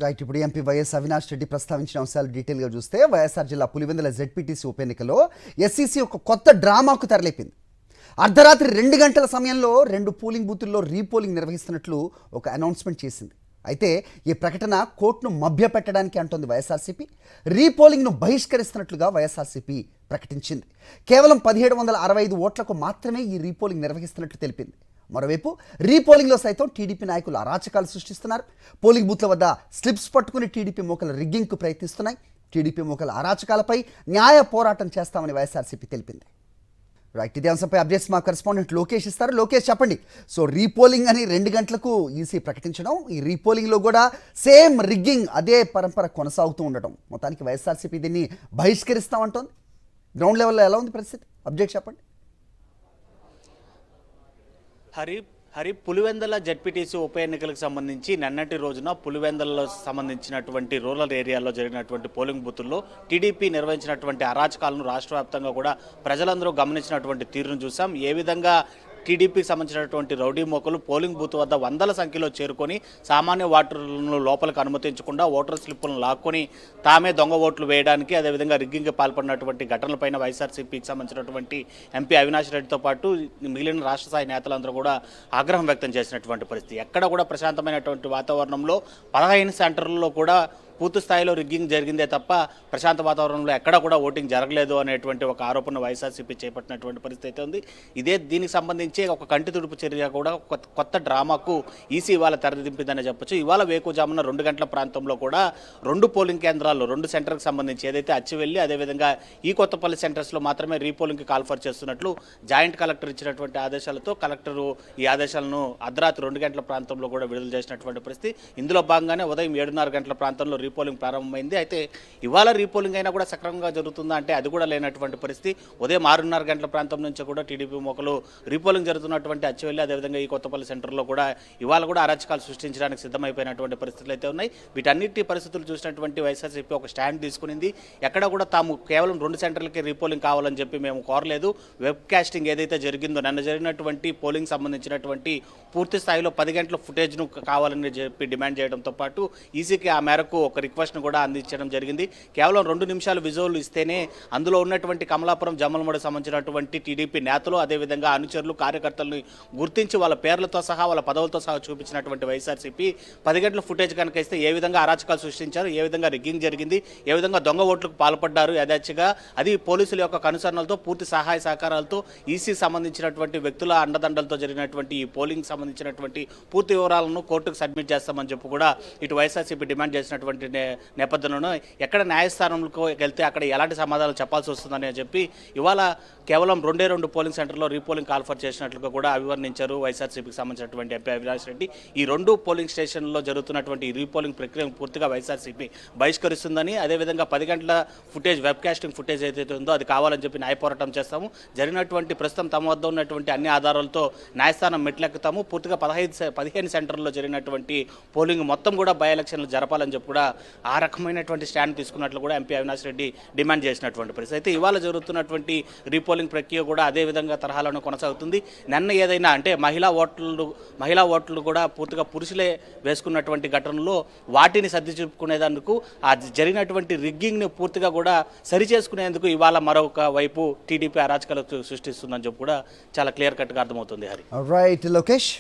Right. ఇప్పుడు MP YS Avinash Reddy ప్రస్తావించిన అంశాలు డీటెయిల్గా చూస్తే వైఎస్ఆర్ జిల్లా పులివెందుల జెడ్పీటీసీ ఉప ఎన్నికలో ఎస్సీసీ ఒక కొత్త డ్రామాకు తెరలేపింది. అర్ధరాత్రి 2 గంటల సమయంలో 2 పోలింగ్ బూతుల్లో రీపోలింగ్ నిర్వహిస్తున్నట్లు ఒక అనౌన్స్మెంట్ చేసింది. అయితే ఈ ప్రకటన కోర్టును మభ్యపెట్టడానికి అంటోంది వైఎస్ఆర్సీపీ. రీపోలింగ్ను బహిష్కరిస్తున్నట్లుగా వైఎస్ఆర్సీపీ ప్రకటించింది. కేవలం 1765 ఓట్లకు మాత్రమే ఈ రీపోలింగ్ నిర్వహిస్తున్నట్లు తెలిపింది. మరోవైపు రీపోలింగ్లో సైతం టీడీపీ నాయకులు అరాచకాలు సృష్టిస్తున్నారు. పోలింగ్ బూత్ల వద్ద స్లిప్స్ పట్టుకుని టీడీపీ మూకల రిగ్గింగ్కు ప్రయత్నిస్తున్నాయి. టీడీపీ మూకల అరాచకాలపై న్యాయ పోరాటం చేస్తామని వైఎస్ఆర్సీపీ తెలిపింది. రైట్, ఇదే అంశంపై అప్డేట్స్ మా కరెస్పాండెంట్ లోకేష్ ఇస్తారు. లోకేష్, చెప్పండి. సో రీపోలింగ్ అని 2 గంటలకు ఈసీ ప్రకటించడం, ఈ రీపోలింగ్లో కూడా సేమ్ రిగ్గింగ్ అదే పరంపర కొనసాగుతూ ఉండటం, మొత్తానికి వైఎస్ఆర్సీపీ దీన్ని బహిష్కరిస్తామంటోంది. గ్రౌండ్ లెవెల్లో ఎలా ఉంది పరిస్థితి? అప్డేట్ చెప్పండి. హరి పులివెందుల జెడ్పీటీసీ ఉప ఎన్నికలకు సంబంధించి నిన్నటి రోజున పులివెందులలో సంబంధించినటువంటి రూరల్ ఏరియాలో జరిగినటువంటి పోలింగ్ బూతుల్లో టీడీపీ నిర్వహించినటువంటి అరాచకాలను రాష్ట్ర వ్యాప్తంగా కూడా ప్రజలందరూ గమనించినటువంటి తీరును చూసాం. ఏ విధంగా టీడీపీకి సంబంధించినటువంటి రౌడీ మోకలు పోలింగ్ బూత్ వద్ద వందల సంఖ్యలో చేరుకొని సామాన్య ఓటర్లను లోపలికి అనుమతించకుండా ఓటర్ స్లిప్పులను లాక్కొని తామే దొంగ ఓట్లు వేయడానికి, అదేవిధంగా రిగ్గింగ్కి పాల్పడినటువంటి ఘటనలపైన వైఎస్ఆర్సీపీకి సంబంధించినటువంటి ఎంపీ అవినాష్ రెడ్డితో పాటు మిగిలిన రాష్ట్ర స్థాయి నేతలందరూ కూడా ఆగ్రహం వ్యక్తం చేసినటువంటి పరిస్థితి. ఎక్కడ కూడా ప్రశాంతమైనటువంటి వాతావరణంలో 15 సెంటర్లలో కూడా పూర్తి స్థాయిలో రిగ్గింగ్ జరిగిందే తప్ప ప్రశాంత వాతావరణంలో ఎక్కడా కూడా ఓటింగ్ జరగలేదు అనేటువంటి ఒక ఆరోపణ వైఎస్ఆర్సీపీ చేపట్టినటువంటి పరిస్థితి అయితే ఉంది. దీనికి సంబంధించి ఒక కంటి తుడుపు చర్య కూడా కొత్త డ్రామాకు ఈసీ ఇవాళ తెరదింపిందని చెప్పొచ్చు. ఇవాళ వేకుజామున 2 గంటల ప్రాంతంలో కూడా 2 పోలింగ్ కేంద్రాల్లో 2 సెంటర్కి సంబంధించి ఏదైతే అచ్చివెల్లి, అదేవిధంగా ఈ కొత్తపల్లి సెంటర్స్లో మాత్రమే రీపోలింగ్కి కాల్ఫర్ చేస్తున్నట్లు జాయింట్ కలెక్టర్ ఇచ్చినటువంటి ఆదేశాలతో కలెక్టరు ఈ ఆదేశాలను అర్ధరాత్రి 2 గంటల ప్రాంతంలో కూడా విడుదల చేసినటువంటి పరిస్థితి. ఇందులో భాగంగానే ఉదయం 7:30 గంటల ప్రాంతంలో రీపోలింగ్ ప్రారంభమైంది. అయితే ఇవాళ రీపోలింగ్ అయినా కూడా సక్రమంగా జరుగుతుందా అంటే అది కూడా లేనటువంటి పరిస్థితి. ఉదయం 6:30 గంటల ప్రాంతం నుంచి కూడా టీడీపీ మోకలు రీపోలింగ్ జరుగుతున్నటువంటి అచ్చివెల్లి, అదేవిధంగా ఈ కొత్తపల్లి సెంటర్లో కూడా ఇవాళ కూడా అరాచకాలు సృష్టించడానికి సిద్ధమైపోయినటువంటి పరిస్థితులు అయితే ఉన్నాయి. వీటన్నిటి పరిస్థితులు చూసినటువంటి వైఎస్ఆర్సీపీ ఒక స్టాండ్ తీసుకునింది. ఎక్కడ కూడా తాము కేవలం 2 సెంటర్లకి రీపోలింగ్ కావాలని చెప్పి మేము కోరలేదు. వెబ్ కాస్టింగ్ ఏదైతే జరిగిందో, నిన్న జరిగినటువంటి పోలింగ్ సంబంధించినటువంటి పూర్తి స్థాయిలో 10 గంటల ఫుటేజ్ను కావాలని చెప్పి డిమాండ్ చేయడంతో పాటు ఈసీకి ఆ మేరకు ఒక రిక్వెస్ట్ను కూడా అందించడం జరిగింది. కేవలం 2 నిమిషాలు విజువల్ ఇస్తేనే అందులో ఉన్నటువంటి కమలాపురం జమ్మలమూడికి సంబంధించినటువంటి టీడీపీ నేతలు, అదేవిధంగా అనుచరులు, కార్యకర్తలను గుర్తించి వాళ్ళ పేర్లతో సహా వాళ్ళ పదవులతో సహా చూపించినటువంటి వైఎస్ఆర్సీపీ 10 గంటల ఫుటేజ్ కనుక ఇస్తే ఏ విధంగా అరాచకాలు సృష్టించారు, ఏ విధంగా రిగ్గింగ్ జరిగింది, ఏ విధంగా దొంగ ఓట్లకు పాల్పడ్డారు యథేచ్ఛగా, అది పోలీసుల యొక్క కనుసరణలతో పూర్తి సహాయ సహకారాలతో ఈసీకి సంబంధించినటువంటి వ్యక్తుల అండదండలతో జరిగినటువంటి ఈ పోలింగ్ సంబంధించినటువంటి పూర్తి వివరాలను కోర్టుకు సబ్మిట్ చేస్తామని చెప్పి కూడా ఇటు వైఎస్ఆర్సీపీ డిమాండ్ చేసినటువంటి నేపథ్యంలో ఎక్కడ న్యాయస్థానంలో వెళ్తే అక్కడ ఎలాంటి సమాధానాలు చెప్పాల్సి వస్తుందని చెప్పి ఇవాళ కేవలం 2 పోలింగ్ సెంటర్లో రీపోలింగ్ కాల్ఫర్ చేసినట్లుగా కూడా అభివర్ణించారు వైఎస్ఆర్సీపీకి సంబంధించినటువంటి ఎంపీ అవినాష్ రెడ్డి. ఈ 2 పోలింగ్ స్టేషన్లో జరుగుతున్నటువంటి రీపోలింగ్ ప్రక్రియను పూర్తిగా వైఎస్ఆర్సీపీ బహిష్కరిస్తుందని, అదేవిధంగా 10 గంటల ఫుటేజ్, వెబ్ కాస్టింగ్ ఫుటేజ్ ఏదైతే ఉందో అది కావాలని చెప్పి న్యాయ పోరాటం చేస్తాము. జరిగినటువంటి ప్రస్తుతం తమ వద్ద ఉన్నటువంటి అన్ని ఆధారాలతో న్యాయస్థానం మెట్లెక్కుతాము. పూర్తిగా 15 సెంటర్లో జరిగినటువంటి పోలింగ్ మొత్తం కూడా బై ఎలక్షన్లు జరపాలని చెప్పి కూడా ఆ రకమైనటువంటి స్టాండ్ తీసుకున్నట్లు కూడా ఎంపీ అవినాష్ రెడ్డి డిమాండ్ చేసినటువంటి పరిస్థితి. అయితే ఇవాళ జరుగుతున్నటువంటి రీపోలింగ్ ప్రక్రియ కూడా అదే విధంగా తరహాలోనే కొనసాగుతుంది. నిన్న ఏదైనా అంటే మహిళా ఓట్లు కూడా పూర్తిగా పురుషులే వేసుకున్నటువంటి ఘటనలో వాటిని సర్ది చూపుకునేందుకు ఆ జరిగినటువంటి రిగ్గింగ్ని పూర్తిగా కూడా సరి చేసుకునేందుకు ఇవాళ మరొక వైపు టీడీపీ అరాచకాలు సృష్టిస్తుందని చెప్పి కూడా చాలా క్లియర్ కట్గా అర్థమవుతుంది. హరి, రైట్ లోకేష్.